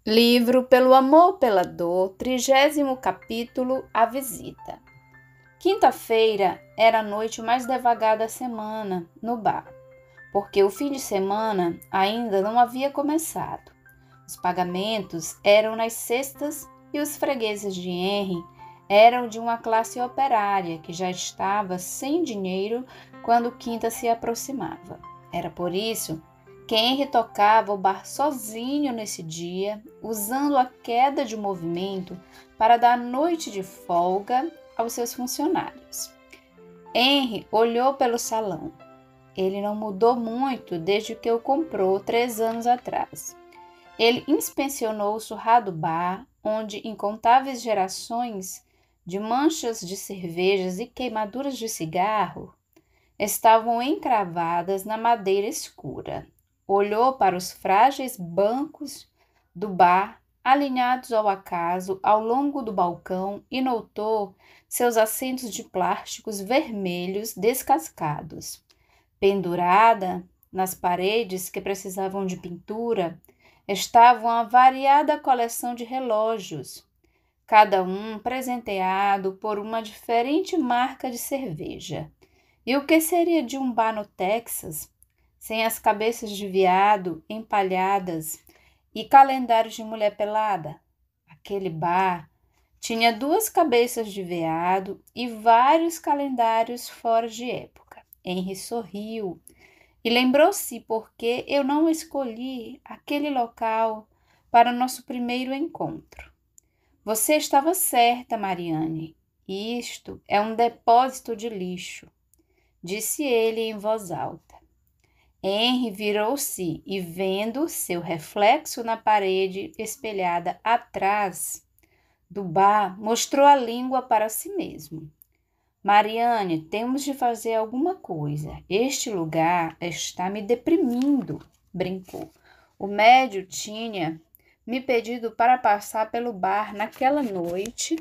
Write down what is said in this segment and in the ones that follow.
Livro Pelo Amor, pela Dor, 30º capítulo, A Visita. Quinta-feira era a noite mais devagar da semana no bar, porque o fim de semana ainda não havia começado. Os pagamentos eram nas sextas e os fregueses de Henry eram de uma classe operária que já estava sem dinheiro quando quinta se aproximava. Era por isso que Henry tocava o bar sozinho nesse dia, usando a queda de movimento para dar noite de folga aos seus funcionários. Henry olhou pelo salão. Ele não mudou muito desde que o comprou 3 anos atrás. Ele inspecionou o surrado bar, onde incontáveis gerações de manchas de cervejas e queimaduras de cigarro estavam encravadas na madeira escura. Olhou para os frágeis bancos do bar, alinhados ao acaso ao longo do balcão, e notou seus assentos de plásticos vermelhos descascados. Pendurada nas paredes que precisavam de pintura, estava uma variada coleção de relógios, cada um presenteado por uma diferente marca de cerveja. E o que seria de um bar no Texas, sem as cabeças de veado empalhadas e calendários de mulher pelada? Aquele bar tinha 2 cabeças de veado e vários calendários fora de época. Henry sorriu e lembrou-se por que eu não escolhi aquele local para o nosso primeiro encontro. Você estava certa, Mariane. Isto é um depósito de lixo, disse ele em voz alta. Henry virou-se e, vendo seu reflexo na parede espelhada atrás do bar, mostrou a língua para si mesmo. Mariane, temos de fazer alguma coisa. Este lugar está me deprimindo, brincou. O médio tinha me pedido para passar pelo bar naquela noite.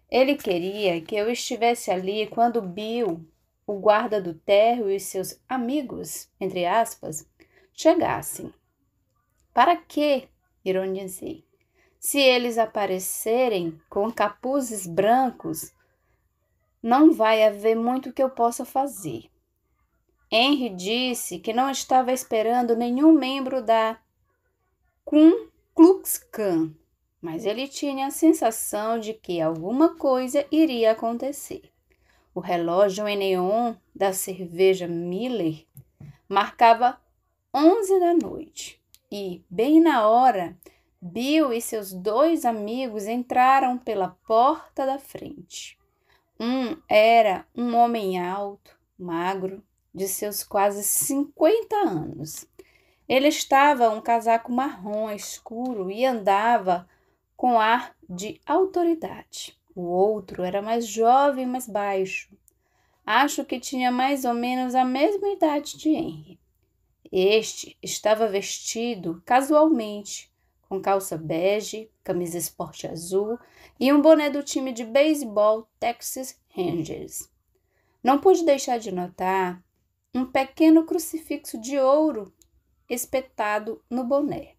Ele queria que eu estivesse ali quando Bill, o guarda do térreo, e seus amigos, entre aspas, chegassem. Para quê? Ironizei. Se eles aparecerem com capuzes brancos, não vai haver muito que eu possa fazer. Henry disse que não estava esperando nenhum membro da Ku Klux Klan, mas ele tinha a sensação de que alguma coisa iria acontecer. O relógio em neon da cerveja Miller marcava 11 da noite e, bem na hora, Bill e seus 2 amigos entraram pela porta da frente. Um era um homem alto, magro, de seus quase 50 anos. Ele estava um casaco marrom escuro e andava com ar de autoridade. O outro era mais jovem, mais baixo. Acho que tinha mais ou menos a mesma idade de Henry. Este estava vestido casualmente, com calça bege, camisa esporte azul e um boné do time de beisebol Texas Rangers. Não pude deixar de notar um pequeno crucifixo de ouro espetado no boné.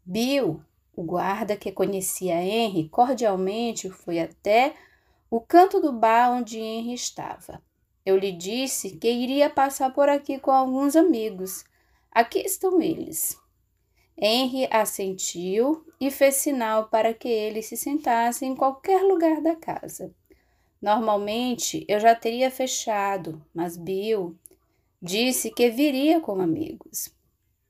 Bill, o guarda que conhecia Henry cordialmente, foi até o canto do bar onde Henry estava. Eu lhe disse que iria passar por aqui com alguns amigos. Aqui estão eles. Henry assentiu e fez sinal para que ele se sentasse em qualquer lugar da casa. Normalmente eu já teria fechado, mas Bill disse que viria com amigos.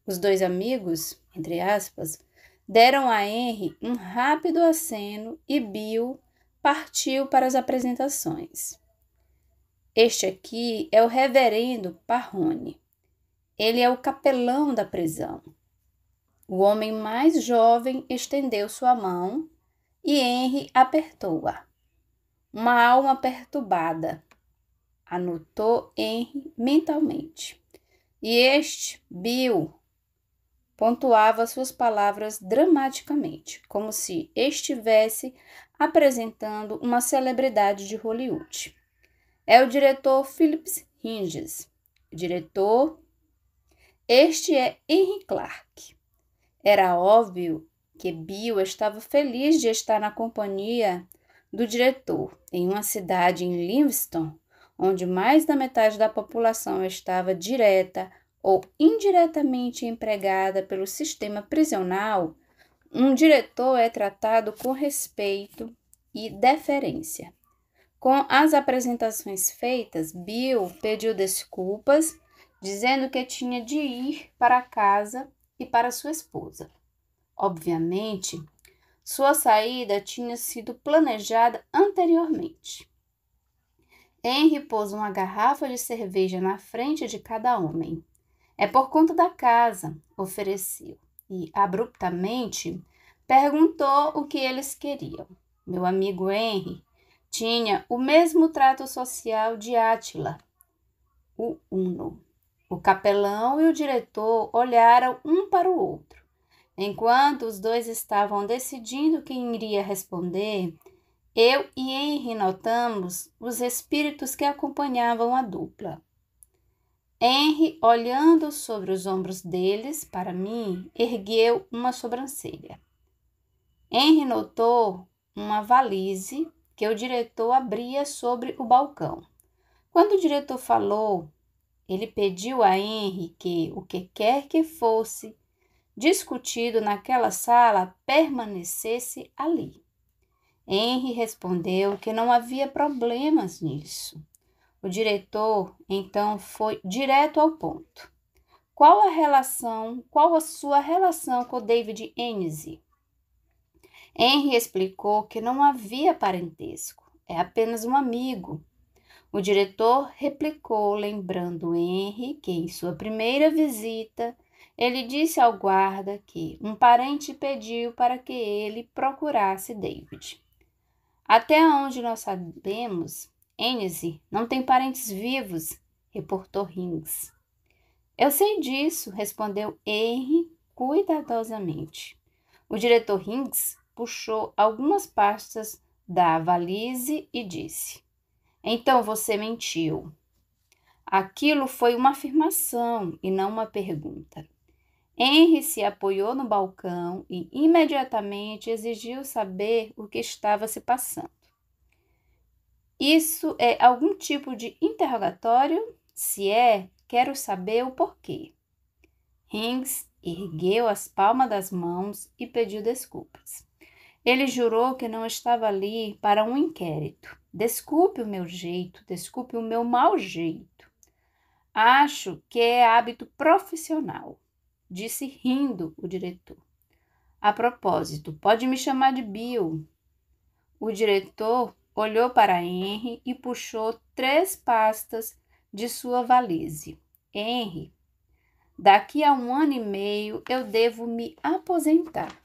Os 2 amigos, entre aspas, deram a Henry um rápido aceno e Bill partiu para as apresentações. Este aqui é o reverendo Parrone. Ele é o capelão da prisão. O homem mais jovem estendeu sua mão e Henry apertou-a. Uma alma perturbada, anotou Henry mentalmente. E este, Bill, pontuava suas palavras dramaticamente, como se estivesse apresentando uma celebridade de Hollywood. É o diretor Philip Hinges. Este é Henry Clark. Era óbvio que Bill estava feliz de estar na companhia do diretor em uma cidade em Livingston, onde mais da metade da população estava direta ou indiretamente empregada pelo sistema prisional, um diretor é tratado com respeito e deferência. Com as apresentações feitas, Bill pediu desculpas, dizendo que tinha de ir para casa e para sua esposa. Obviamente, sua saída tinha sido planejada anteriormente. Henry pôs uma garrafa de cerveja na frente de cada homem. É por conta da casa, ofereceu, e abruptamente perguntou o que eles queriam. Meu amigo Henry tinha o mesmo trato social de Átila, o Uno. O capelão e o diretor olharam um para o outro. Enquanto os dois estavam decidindo quem iria responder, eu e Henry notamos os espíritos que acompanhavam a dupla. Henry, olhando sobre os ombros deles, para mim, ergueu uma sobrancelha. Henry notou uma valise que o diretor abria sobre o balcão. Quando o diretor falou, ele pediu a Henry que, o que quer que fosse discutido naquela sala, permanecesse ali. Henry respondeu que não havia problemas nisso. O diretor, então, foi direto ao ponto. Qual a sua relação com David Ennis? Henry explicou que não havia parentesco, é apenas um amigo. O diretor replicou, lembrando Henry que, em sua primeira visita, ele disse ao guarda que um parente pediu para que ele procurasse David. Até onde nós sabemos, Ennis não tem parentes vivos, reportou Hinks. Eu sei disso, respondeu Henry cuidadosamente. O diretor Hinks puxou algumas pastas da valise e disse: Então você mentiu. Aquilo foi uma afirmação e não uma pergunta. Henry se apoiou no balcão e imediatamente exigiu saber o que estava se passando. Isso é algum tipo de interrogatório? Se é, quero saber o porquê. Hinks ergueu as palmas das mãos e pediu desculpas. Ele jurou que não estava ali para um inquérito. Desculpe o meu jeito, desculpe o meu mau jeito. Acho que é hábito profissional, disse rindo o diretor. A propósito, pode me chamar de Bill. O diretor olhou para Henry e puxou 3 pastas de sua valise. Henry, daqui a 1 ano e meio eu devo me aposentar.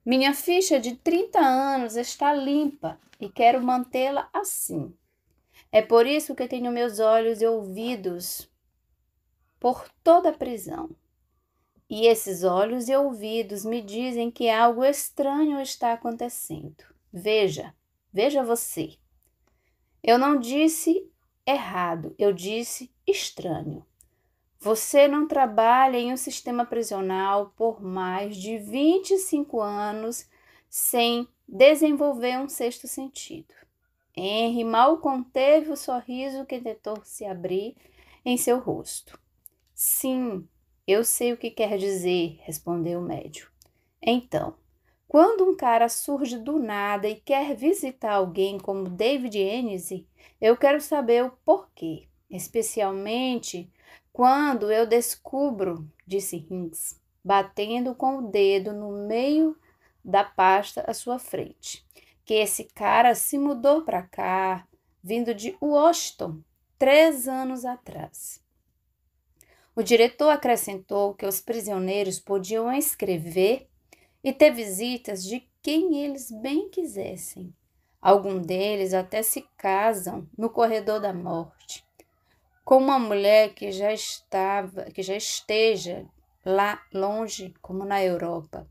Minha ficha de 30 anos está limpa e quero mantê-la assim. É por isso que tenho meus olhos e ouvidos por toda a prisão. E esses olhos e ouvidos me dizem que algo estranho está acontecendo. Veja você. Eu não disse errado, eu disse estranho. Você não trabalha em um sistema prisional por mais de 25 anos sem desenvolver um sexto sentido. Henry mal conteve o sorriso que tentou se abrir em seu rosto. Sim, eu sei o que quer dizer, respondeu o médico. Então, quando um cara surge do nada e quer visitar alguém como David Ennis, eu quero saber o porquê, especialmente quando eu descubro, disse Hinks, batendo com o dedo no meio da pasta à sua frente, que esse cara se mudou para cá, vindo de Washington, 3 anos atrás. O diretor acrescentou que os prisioneiros podiam escrever e ter visitas de quem eles bem quisessem. Alguns deles até se casam no corredor da morte, com uma mulher que já esteja lá longe, como na Europa.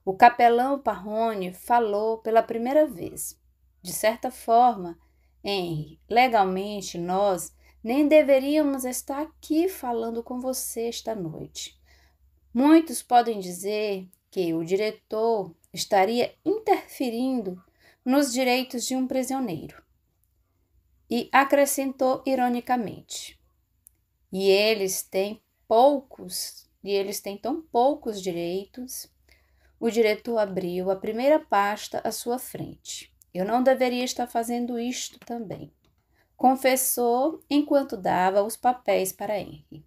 O capelão Parrone falou pela primeira vez. De certa forma, Henry, legalmente nós nem deveríamos estar aqui falando com você esta noite. Muitos podem dizer que o diretor estaria interferindo nos direitos de um prisioneiro. E acrescentou ironicamente: e eles têm tão poucos direitos. O diretor abriu a primeira pasta à sua frente. Eu não deveria estar fazendo isto também, confessou enquanto dava os papéis para Henry.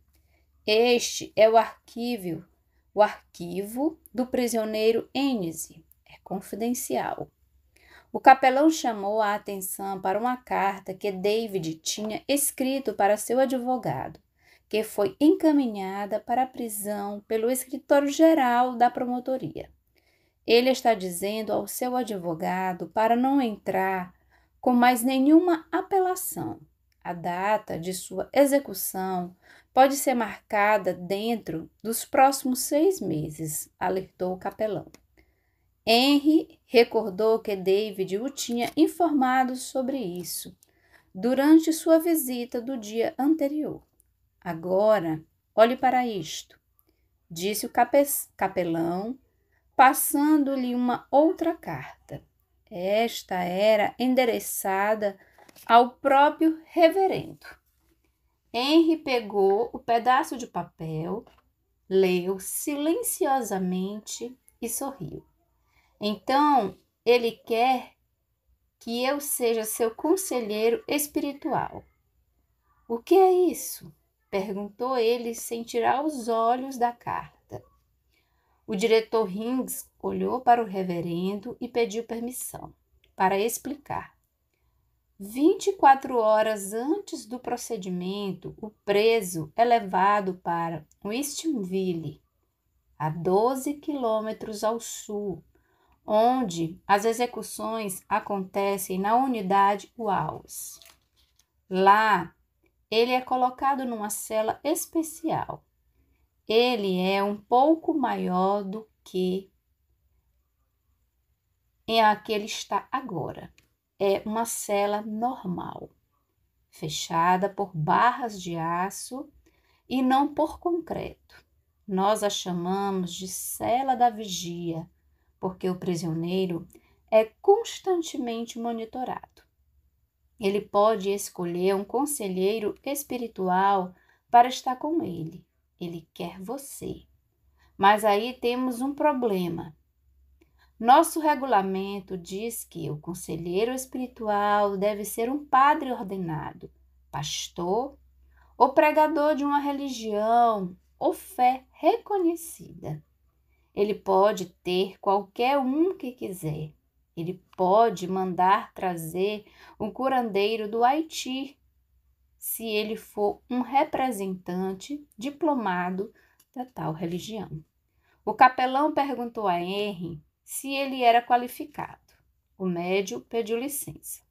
Este é o arquivo do prisioneiro Enise. É confidencial. O capelão chamou a atenção para uma carta que David tinha escrito para seu advogado, que foi encaminhada para a prisão pelo escritório-geral da promotoria. Ele está dizendo ao seu advogado para não entrar com mais nenhuma apelação. A data de sua execução pode ser marcada dentro dos próximos 6 meses, alertou o capelão. Henry recordou que David o tinha informado sobre isso durante sua visita do dia anterior. Agora, olhe para isto, disse o capelão, passando-lhe uma outra carta. Esta era endereçada ao próprio reverendo. Henry pegou o pedaço de papel, leu silenciosamente e sorriu. Então, ele quer que eu seja seu conselheiro espiritual. O que é isso? Perguntou ele sem tirar os olhos da carta. O diretor Higgs olhou para o reverendo e pediu permissão para explicar. 24 horas antes do procedimento, o preso é levado para Westonville, a 12 quilômetros ao sul, onde as execuções acontecem na unidade Walls. Lá, ele é colocado numa cela especial. Ele é um pouco maior do que em a que ele está agora. É uma cela normal, fechada por barras de aço e não por concreto. Nós a chamamos de cela da vigia, porque o prisioneiro é constantemente monitorado. Ele pode escolher um conselheiro espiritual para estar com ele. Ele quer você. Mas aí temos um problema. Nosso regulamento diz que o conselheiro espiritual deve ser um padre ordenado, pastor ou pregador de uma religião ou fé reconhecida. Ele pode ter qualquer um que quiser. Ele pode mandar trazer um curandeiro do Haiti, se ele for um representante diplomado da tal religião. O capelão perguntou a Henry se ele era qualificado. O médium pediu licença.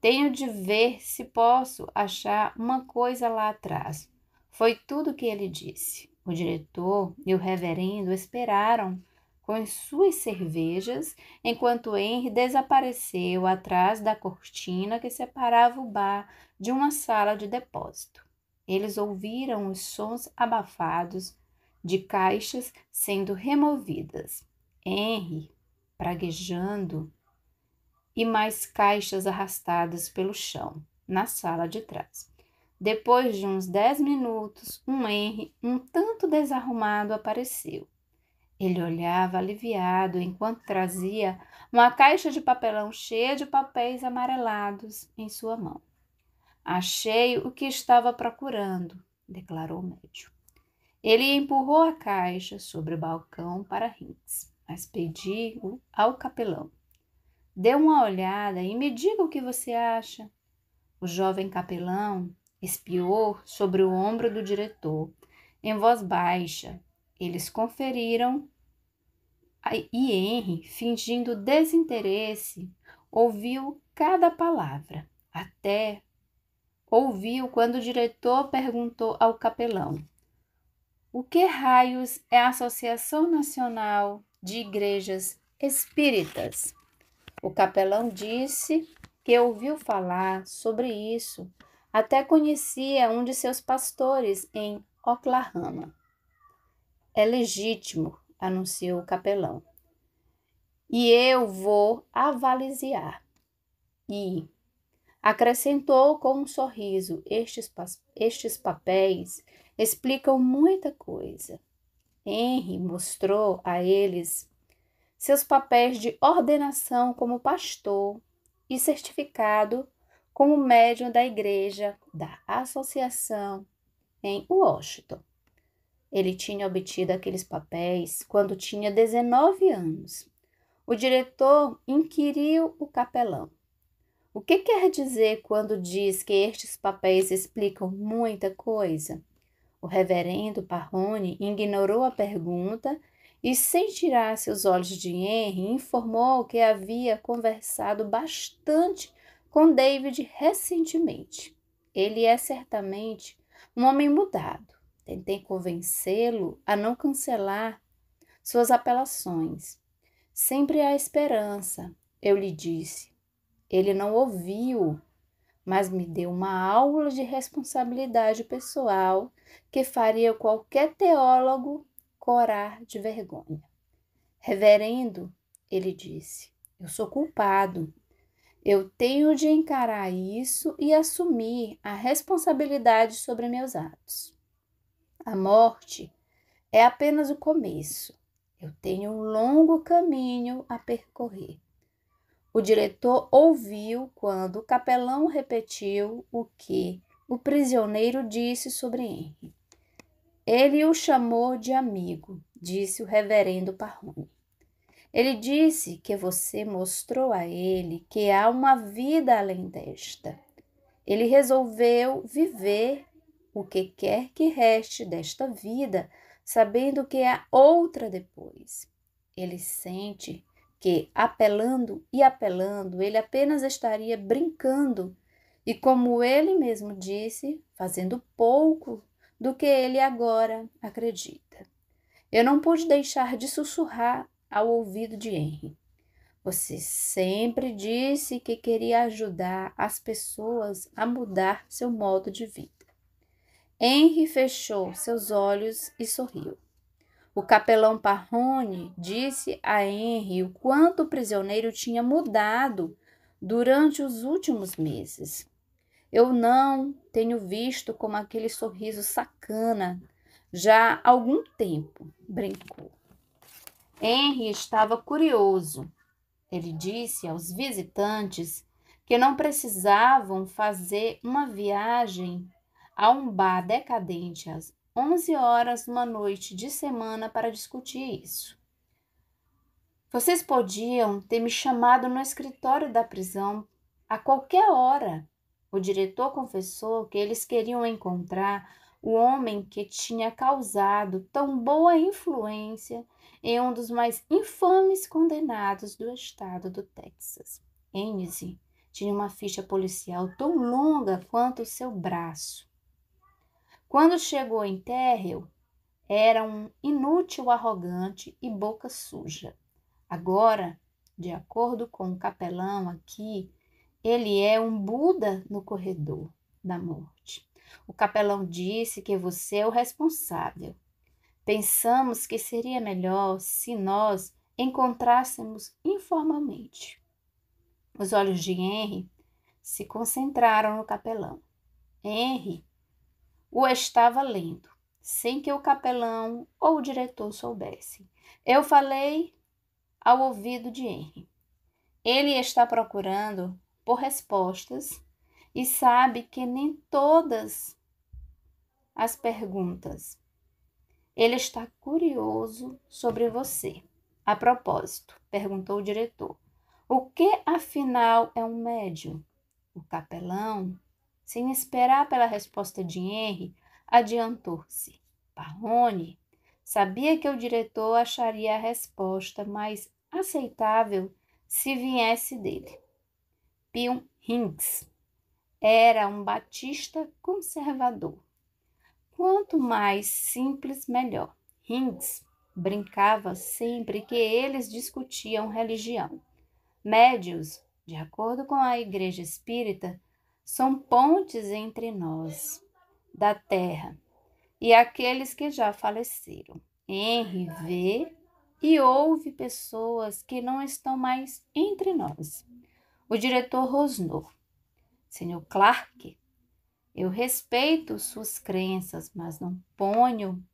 Tenho de ver se posso achar uma coisa lá atrás. Foi tudo o que ele disse. O diretor e o reverendo esperaram com as suas cervejas, enquanto Henry desapareceu atrás da cortina que separava o bar de uma sala de depósito. Eles ouviram os sons abafados de caixas sendo removidas. Henry praguejando e mais caixas arrastadas pelo chão, na sala de trás. Depois de uns 10 minutos, um Henry um tanto desarrumado apareceu. Ele olhava aliviado enquanto trazia uma caixa de papelão cheia de papéis amarelados em sua mão. Achei o que estava procurando, declarou o médium. Ele empurrou a caixa sobre o balcão para Higgs, mas pediu ao capelão. Dê uma olhada e me diga o que você acha. O jovem capelão espiou sobre o ombro do diretor, em voz baixa. Eles conferiram e Henry, fingindo desinteresse, ouviu cada palavra. Até ouviu quando o diretor perguntou ao capelão: o que raios é a Associação Nacional de Igrejas Espíritas? O capelão disse que ouviu falar sobre isso, até conhecia um de seus pastores em Oklahoma. É legítimo, anunciou o capelão. E eu vou avaliar. E acrescentou com um sorriso: estes papéis explicam muita coisa. Henry mostrou a eles seus papéis de ordenação como pastor e certificado como médium da igreja da associação em Washington. Ele tinha obtido aqueles papéis quando tinha 19 anos. O diretor inquiriu o capelão: o que quer dizer quando diz que estes papéis explicam muita coisa? O reverendo Parrone ignorou a pergunta e, sem tirar seus olhos de Henry, informou que havia conversado bastante com David recentemente. Ele é certamente um homem mudado. Tentei convencê-lo a não cancelar suas apelações. Sempre há esperança, eu lhe disse. Ele não ouviu, mas me deu uma aula de responsabilidade pessoal que faria qualquer teólogo corar de vergonha. Reverendo, ele disse, eu sou culpado. Eu tenho de encarar isso e assumir a responsabilidade sobre meus atos. A morte é apenas o começo. Eu tenho um longo caminho a percorrer. O diretor ouviu quando o capelão repetiu o que o prisioneiro disse sobre Henry. Ele o chamou de amigo, disse o reverendo Parrone. Ele disse que você mostrou a ele que há uma vida além desta. Ele resolveu viver o que quer que reste desta vida, sabendo que há outra depois. Ele sente que, apelando, ele apenas estaria brincando e, como ele mesmo disse, fazendo pouco do que ele agora acredita. Eu não pude deixar de sussurrar ao ouvido de Henry. Você sempre disse que queria ajudar as pessoas a mudar seu modo de vida. Henry fechou seus olhos e sorriu. O capelão Parrone disse a Henry o quanto o prisioneiro tinha mudado durante os últimos meses. Eu não tenho visto como aquele sorriso sacana já há algum tempo, brincou. Henry estava curioso. Ele disse aos visitantes que não precisavam fazer uma viagem a um bar decadente às 11 horas numa noite de semana para discutir isso. Vocês podiam ter me chamado no escritório da prisão a qualquer hora. O diretor confessou que eles queriam encontrar o homem que tinha causado tão boa influência em um dos mais infames condenados do estado do Texas. Enise tinha uma ficha policial tão longa quanto o seu braço. Quando chegou em Terrell, era um inútil arrogante e boca suja. Agora, de acordo com o capelão aqui, ele é um Buda no corredor da morte. O capelão disse que você é o responsável. Pensamos que seria melhor se nós encontrássemos informalmente. Os olhos de Henry se concentraram no capelão. Henry o estava lendo, sem que o capelão ou o diretor soubessem. Eu falei ao ouvido de Henry. Ele está procurando por respostas e sabe que nem todas as perguntas. Ele está curioso sobre você. A propósito, perguntou o diretor, o que afinal é um médium? O capelão, sem esperar pela resposta de Henry, adiantou-se. Parrone sabia que o diretor acharia a resposta mais aceitável se viesse dele. Pium Hinks era um batista conservador. Quanto mais simples, melhor. Hinks brincava sempre que eles discutiam religião. Médios, de acordo com a Igreja Espírita, são pontes entre nós, da terra, e aqueles que já faleceram. Henry vê e houve pessoas que não estão mais entre nós. O diretor rosnou. Senhor Clark, eu respeito suas crenças, mas não ponho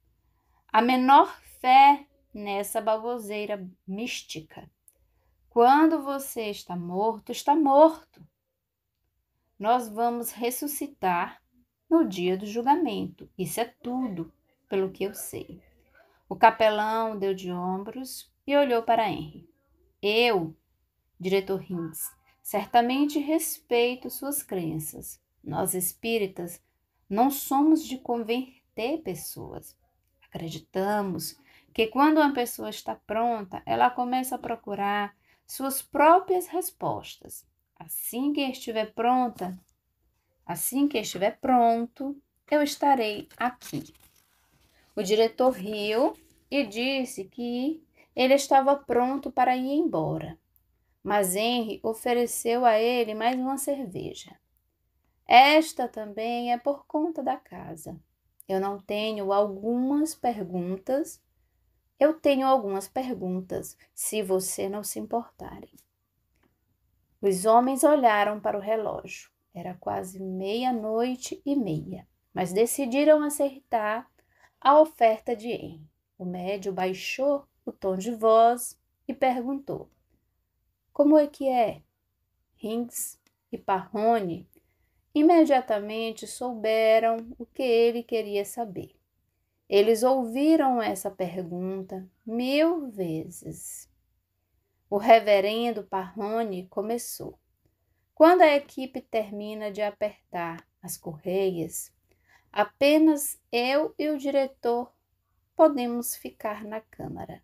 a menor fé nessa baboseira mística. Quando você está morto, está morto. Nós vamos ressuscitar no dia do julgamento. Isso é tudo, pelo que eu sei. O capelão deu de ombros e olhou para Henry. Eu, diretor Hinks, certamente respeito suas crenças. Nós espíritas não somos de converter pessoas. Acreditamos que quando uma pessoa está pronta, ela começa a procurar suas próprias respostas. Assim que estiver pronto, eu estarei aqui. O diretor riu e disse que ele estava pronto para ir embora. Mas Henry ofereceu a ele mais uma cerveja. Esta também é por conta da casa. Eu tenho algumas perguntas, se você não se importarem. Os homens olharam para o relógio. Era quase 00:30, mas decidiram aceitar a oferta de Henry. O médio baixou o tom de voz e perguntou: como é que é? Hinks e Parrone imediatamente souberam o que ele queria saber. Eles ouviram essa pergunta 1000 vezes. O reverendo Parrone começou. Quando a equipe termina de apertar as correias, apenas eu e o diretor podemos ficar na câmara.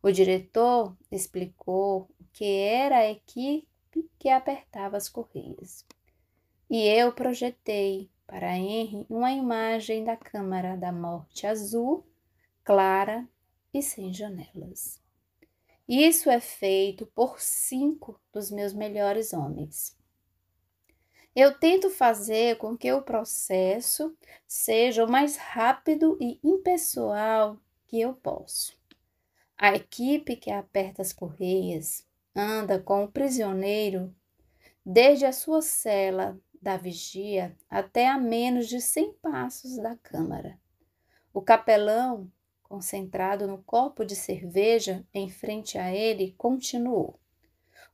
O diretor explicou o que era a equipe que apertava as correias. E eu projetei para Henry uma imagem da Câmara da Morte azul, clara e sem janelas. Isso é feito por 5 dos meus melhores homens. Eu tento fazer com que o processo seja o mais rápido e impessoal que eu posso. A equipe que aperta as correias anda com o prisioneiro desde a sua cela da vigia até a menos de 100 passos da câmara. O capelão, concentrado no copo de cerveja em frente a ele, continuou.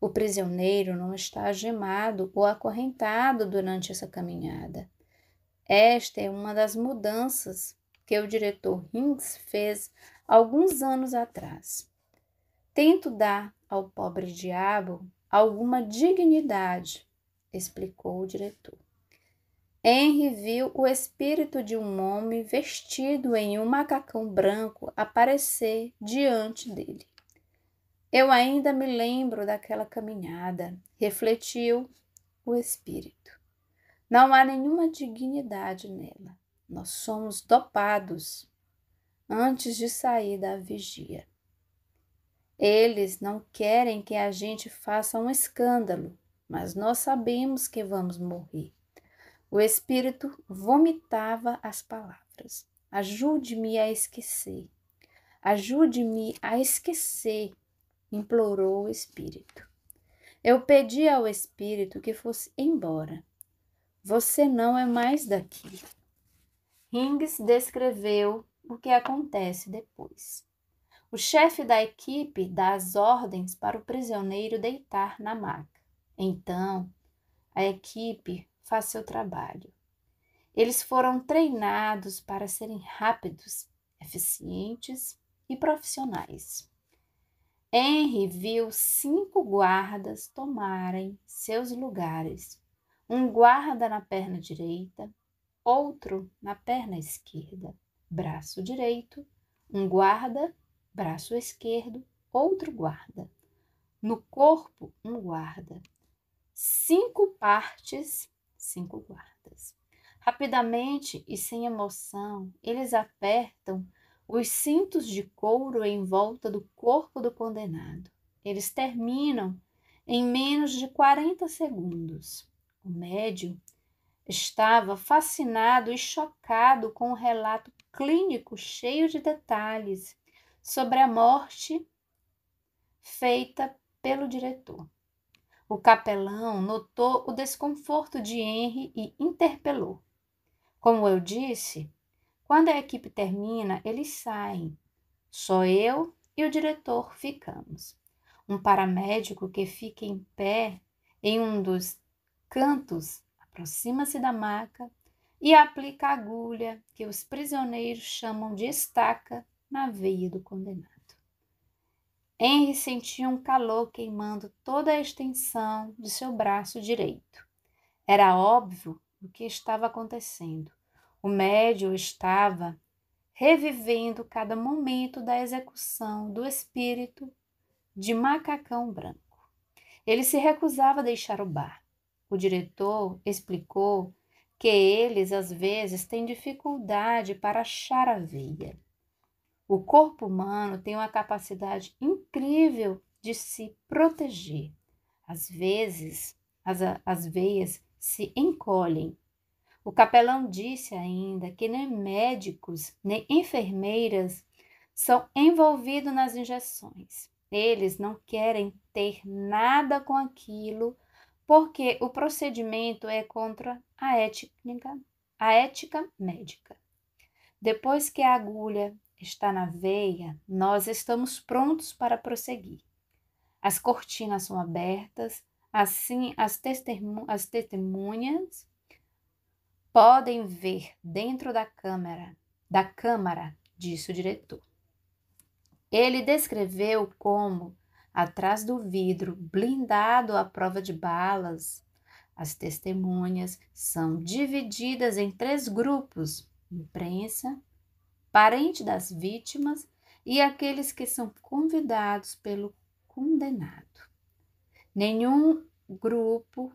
O prisioneiro não está algemado ou acorrentado durante essa caminhada. Esta é uma das mudanças que o diretor Hinks fez alguns anos atrás. Tento dar ao pobre diabo alguma dignidade, explicou o diretor. Henry viu o espírito de um homem vestido em um macacão branco aparecer diante dele. Eu ainda me lembro daquela caminhada, refletiu o espírito. Não há nenhuma dignidade nela. Nós somos dopados antes de sair da vigia. Eles não querem que a gente faça um escândalo, mas nós sabemos que vamos morrer. O espírito vomitava as palavras. Ajude-me a esquecer. Ajude-me a esquecer, implorou o espírito. Eu pedi ao espírito que fosse embora. Você não é mais daqui. Hinks descreveu o que acontece depois. O chefe da equipe dá as ordens para o prisioneiro deitar na maca. Então, a equipe faz seu trabalho. Eles foram treinados para serem rápidos, eficientes e profissionais. Henry viu 5 guardas tomarem seus lugares. Um guarda na perna direita, outro na perna esquerda, braço direito, um guarda, braço esquerdo, outro guarda. No corpo, um guarda. 5 partes, 5 guardas. Rapidamente e sem emoção, eles apertam os cintos de couro em volta do corpo do condenado. Eles terminam em menos de 40 segundos. O médium estava fascinado e chocado com o relato clínico cheio de detalhes sobre a morte feita pelo diretor. O capelão notou o desconforto de Henry e interpelou. Como eu disse, quando a equipe termina, eles saem. Só eu e o diretor ficamos. Um paramédico que fica em pé em um dos cantos aproxima-se da maca e aplica a agulha que os prisioneiros chamam de estaca na veia do condenado. Henry sentia um calor queimando toda a extensão de seu braço direito. Era óbvio o que estava acontecendo. O médium estava revivendo cada momento da execução do espírito de Macacão Branco. Ele se recusava a deixar o bar. O diretor explicou que eles, às vezes, têm dificuldade para achar a veia. O corpo humano tem uma capacidade incrível de se proteger. Às vezes, as veias se encolhem. O capelão disse ainda que nem médicos nem enfermeiras são envolvidos nas injeções. Eles não querem ter nada com aquilo porque o procedimento é contra a ética médica. Depois que a agulha está na veia, nós estamos prontos para prosseguir. As cortinas são abertas, assim as testemunhas podem ver dentro da câmara, disse o diretor. Ele descreveu como, atrás do vidro blindado à prova de balas, as testemunhas são divididas em 3 grupos: imprensa, parente das vítimas e aqueles que são convidados pelo condenado. Nenhum grupo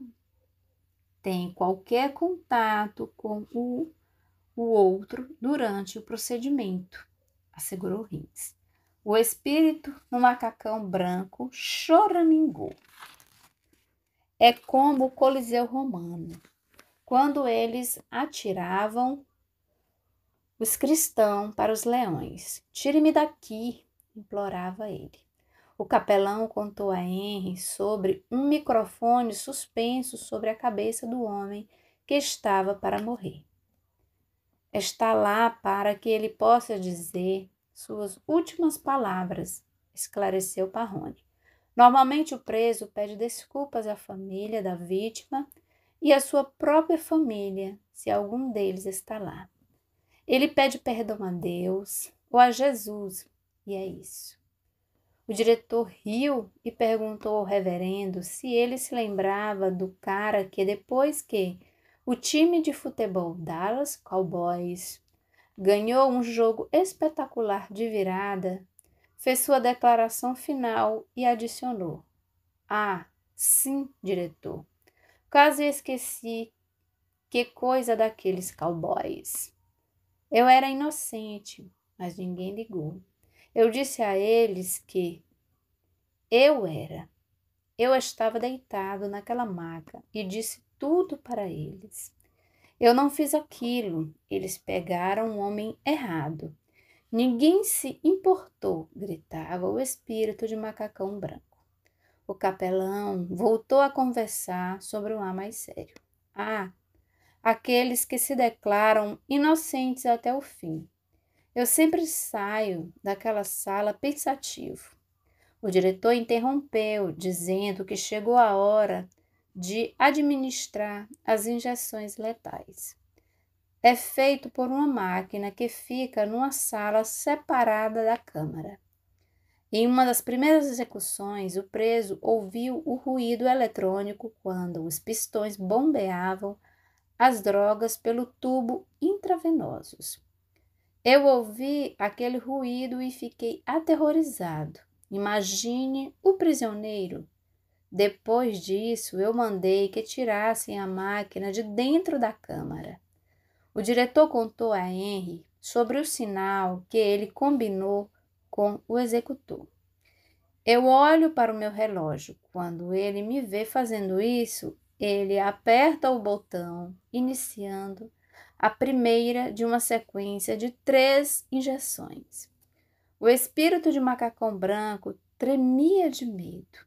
tem qualquer contato com o outro durante o procedimento, assegurou Rins. O espírito no macacão branco choramingou. É como o Coliseu Romano, quando eles atiravam os cristãos para os leões. Tire-me daqui, implorava ele. O capelão contou a Henry sobre um microfone suspenso sobre a cabeça do homem que estava para morrer. Está lá para que ele possa dizer suas últimas palavras, esclareceu Parrone. Normalmente o preso pede desculpas à família da vítima e à sua própria família, se algum deles está lá. Ele pede perdão a Deus ou a Jesus, e é isso. O diretor riu e perguntou ao reverendo se ele se lembrava do cara que, depois que o time de futebol Dallas Cowboys ganhou um jogo espetacular de virada, fez sua declaração final e adicionou: "Ah, sim, diretor. Quase esqueci. Que coisa daqueles cowboys. Eu era inocente, mas ninguém ligou. Eu disse a eles que eu estava deitado naquela maca e disse tudo para eles. Eu não fiz aquilo, eles pegaram um homem errado. Ninguém se importou", gritava o espírito de Macacão Branco. O capelão voltou a conversar sobre um ar mais sério. "Ah, aqueles que se declaram inocentes até o fim. Eu sempre saio daquela sala pensativo." O diretor interrompeu, dizendo que chegou a hora de administrar as injeções letais. É feito por uma máquina que fica numa sala separada da câmara. Em uma das primeiras execuções, o preso ouviu o ruído eletrônico quando os pistões bombeavam as drogas pelo tubo intravenosos. Eu ouvi aquele ruído e fiquei aterrorizado. Imagine o prisioneiro. Depois disso, eu mandei que tirassem a máquina de dentro da câmara. O diretor contou a Henry sobre o sinal que ele combinou com o executor. Eu olho para o meu relógio. Quando ele me vê fazendo isso, ele aperta o botão, iniciando a primeira de uma sequência de 3 injeções. O espírito de Macacão Branco tremia de medo.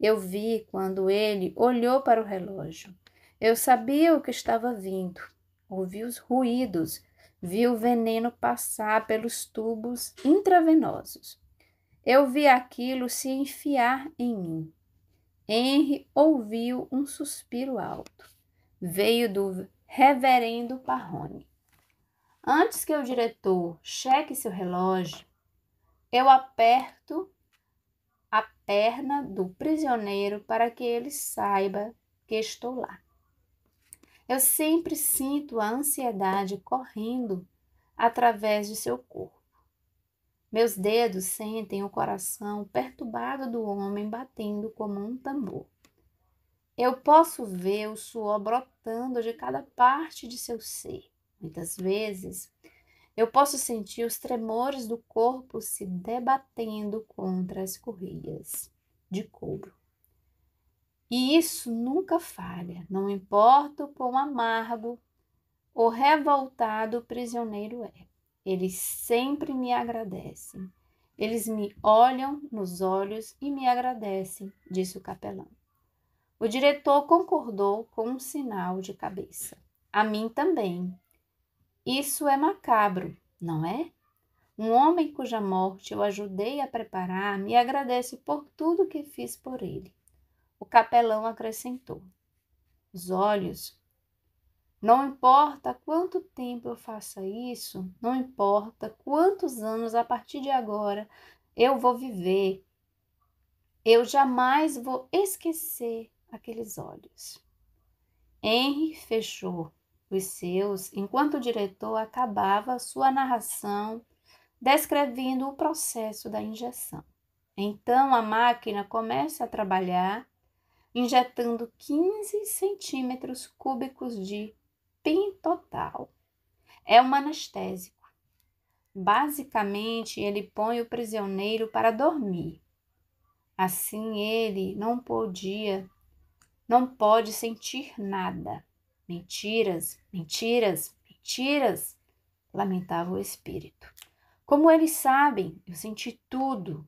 Eu vi quando ele olhou para o relógio. Eu sabia o que estava vindo. Ouvi os ruídos, vi o veneno passar pelos tubos intravenosos. Eu vi aquilo se enfiar em mim. Henry ouviu um suspiro alto. Veio do reverendo Parrone. Antes que o diretor cheque seu relógio, eu aperto a perna do prisioneiro para que ele saiba que estou lá. Eu sempre sinto a ansiedade correndo através de seu corpo. Meus dedos sentem o coração perturbado do homem batendo como um tambor. Eu posso ver o suor brotando de cada parte de seu ser. Muitas vezes, eu posso sentir os tremores do corpo se debatendo contra as correias de couro. E isso nunca falha, não importa o quão amargo ou revoltado o prisioneiro é. Eles sempre me agradecem. Eles me olham nos olhos e me agradecem, disse o capelão. O diretor concordou com um sinal de cabeça. A mim também. Isso é macabro, não é? Um homem cuja morte eu ajudei a preparar me agradece por tudo que fiz por ele. O capelão acrescentou. Os olhos. Não importa quanto tempo eu faça isso, não importa quantos anos a partir de agora eu vou viver, eu jamais vou esquecer aqueles olhos. Henry fechou os seus enquanto o diretor acabava sua narração descrevendo o processo da injeção. Então a máquina começa a trabalhar, injetando 15 centímetros cúbicos de pentotal. É um anestésico. Basicamente, ele põe o prisioneiro para dormir. Assim ele não pode sentir nada. Mentiras, mentiras, mentiras, lamentava o espírito. Como eles sabem, eu senti tudo.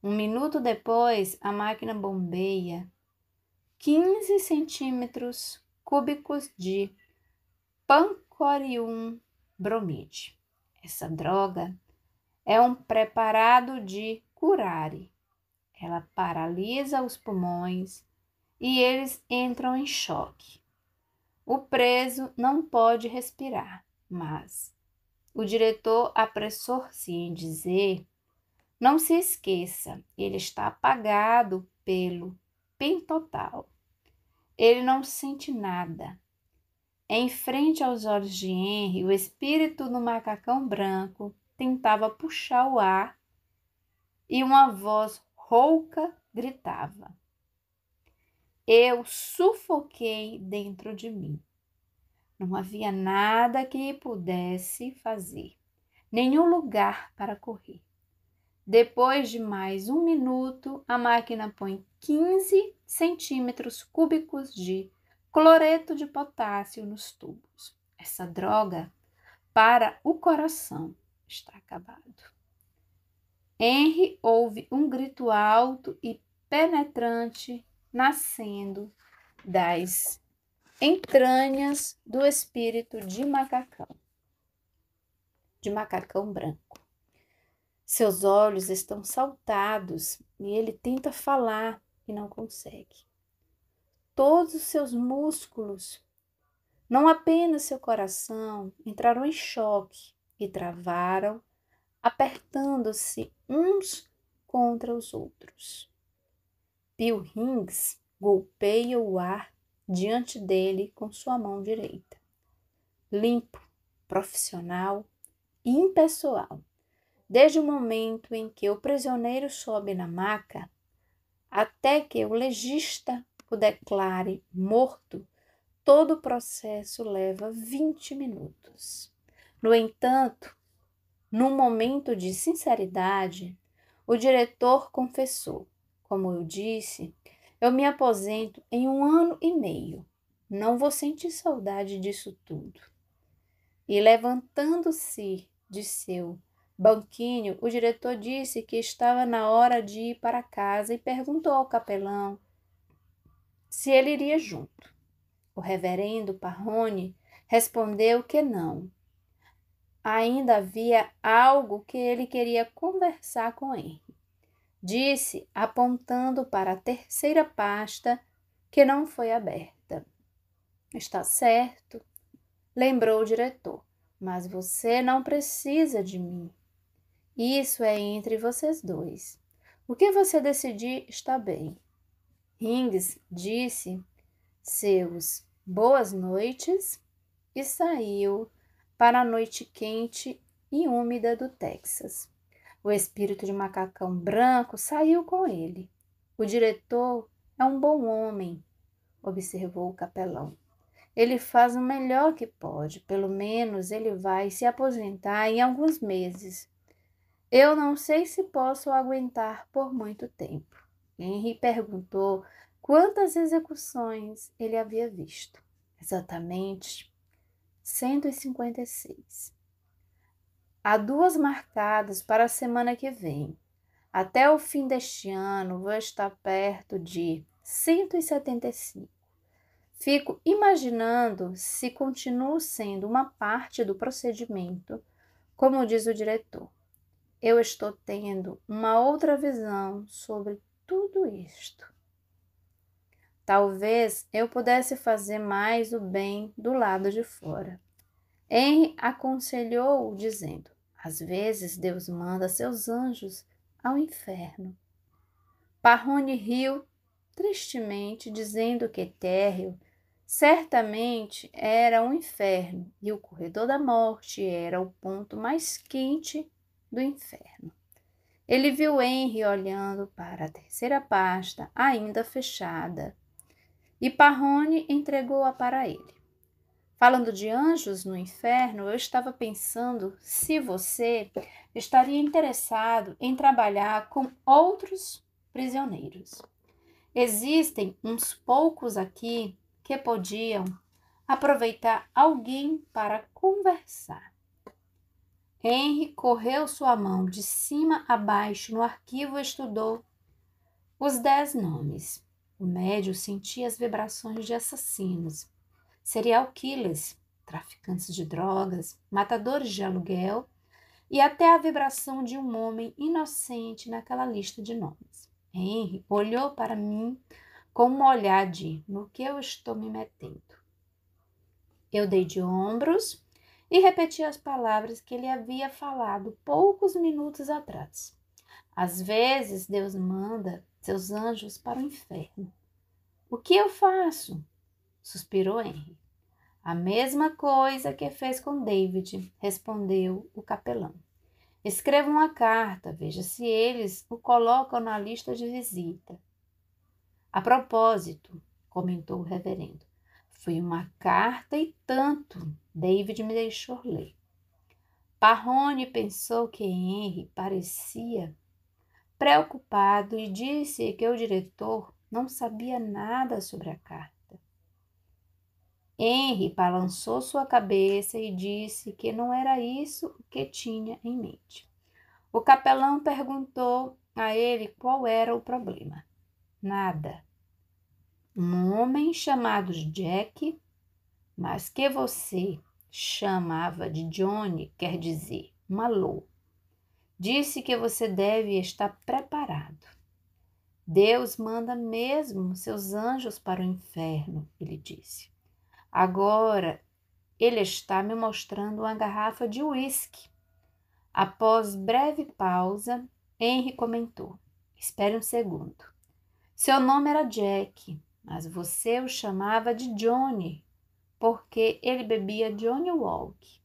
1 minuto depois, a máquina bombeia 15 centímetros cúbicos de pancorium bromide. Essa droga é um preparado de curare. Ela paralisa os pulmões e eles entram em choque. O preso não pode respirar, mas o diretor apressou-se em dizer: não se esqueça, ele está apagado pelo pentotal. Ele não sente nada. Em frente aos olhos de Henry, o espírito do macacão branco tentava puxar o ar e uma voz rouca gritava. Eu sufoquei dentro de mim. Não havia nada que pudesse fazer, nenhum lugar para correr. Depois de mais 1 minuto, a máquina põe 15 centímetros cúbicos de cloreto de potássio nos tubos. Essa droga para o coração está acabado. Henry ouve um grito alto e penetrante nascendo das entranhas do espírito de macacão branco. Seus olhos estão saltados e ele tenta falar e não consegue. Todos os seus músculos, não apenas seu coração, entraram em choque e travaram, apertando-se uns contra os outros. Bill Higgs golpeia o ar diante dele com sua mão direita. Limpo, profissional e impessoal. Desde o momento em que o prisioneiro sobe na maca, até que o legista o declare morto, todo o processo leva 20 minutos. No entanto, num momento de sinceridade, o diretor confessou: como eu disse, eu me aposento em 1 ano e meio. Não vou sentir saudade disso tudo. E levantando-se de seu banquinho, o diretor disse que estava na hora de ir para casa e perguntou ao capelão se ele iria junto. O reverendo Parrone respondeu que não. Ainda havia algo que ele queria conversar com Henry. Disse, apontando para a terceira pasta que não foi aberta. Está certo, lembrou o diretor, mas você não precisa de mim. Isso é entre vocês dois. O que você decidir está bem. Hingis disse seus boas noites e saiu para a noite quente e úmida do Texas. O espírito de macacão branco saiu com ele. O diretor é um bom homem, observou o capelão. Ele faz o melhor que pode, pelo menos ele vai se aposentar em alguns meses. Eu não sei se posso aguentar por muito tempo. Henry perguntou quantas execuções ele havia visto. Exatamente 156. Há 2 marcadas para a semana que vem. Até o fim deste ano vou estar perto de 175. Fico imaginando se continuo sendo uma parte do procedimento, como diz o diretor. Eu estou tendo uma outra visão sobre tudo isto. Talvez eu pudesse fazer mais o bem do lado de fora. Henry aconselhou-o, dizendo: às vezes Deus manda seus anjos ao inferno. Parrone riu tristemente, dizendo que Térreo certamente era um inferno e o corredor da morte era o ponto mais quente do inferno. Ele viu Henry olhando para a terceira pasta, ainda fechada, e Parrone entregou-a para ele. Falando de anjos no inferno, eu estava pensando se você estaria interessado em trabalhar com outros prisioneiros. Existem uns poucos aqui que podiam aproveitar alguém para conversar. Henry correu sua mão de cima a baixo no arquivo e estudou os 10 nomes. O médium sentia as vibrações de assassinos, serial killers, traficantes de drogas, matadores de aluguel e até a vibração de um homem inocente naquela lista de nomes. Henry olhou para mim com um olhar de no que eu estou me metendo. Eu dei de ombros e repeti as palavras que ele havia falado poucos minutos atrás. Às vezes Deus manda seus anjos para o inferno. O que eu faço? Suspirou Henry. A mesma coisa que fez com David, respondeu o capelão. Escreva uma carta, veja se eles o colocam na lista de visita. A propósito, comentou o reverendo, foi uma carta e tanto. David me deixou ler. Parrone pensou que Henry parecia preocupado e disse que o diretor não sabia nada sobre a carta. Henry balançou sua cabeça e disse que não era isso o que tinha em mente. O capelão perguntou a ele qual era o problema. Nada. Um homem chamado Jack, mas que você chamava de Johnny, quer dizer, Malou, disse que você deve estar preparado. Deus manda mesmo seus anjos para o inferno, ele disse. Agora ele está me mostrando uma garrafa de uísque. Após breve pausa, Henry comentou: espere um segundo. Seu nome era Jack, mas você o chamava de Johnny, porque ele bebia Johnny Walk.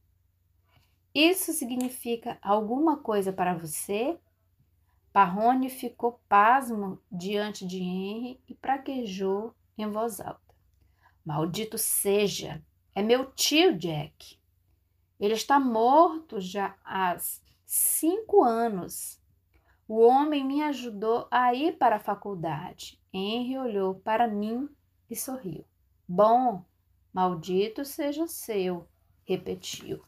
Isso significa alguma coisa para você? Parrone ficou pasmo diante de Henry e praguejou em voz alta. Maldito seja, é meu tio Jack. Ele está morto já há 5 anos. O homem me ajudou a ir para a faculdade. Henry olhou para mim e sorriu. Bom, maldito seja o seu, repetiu.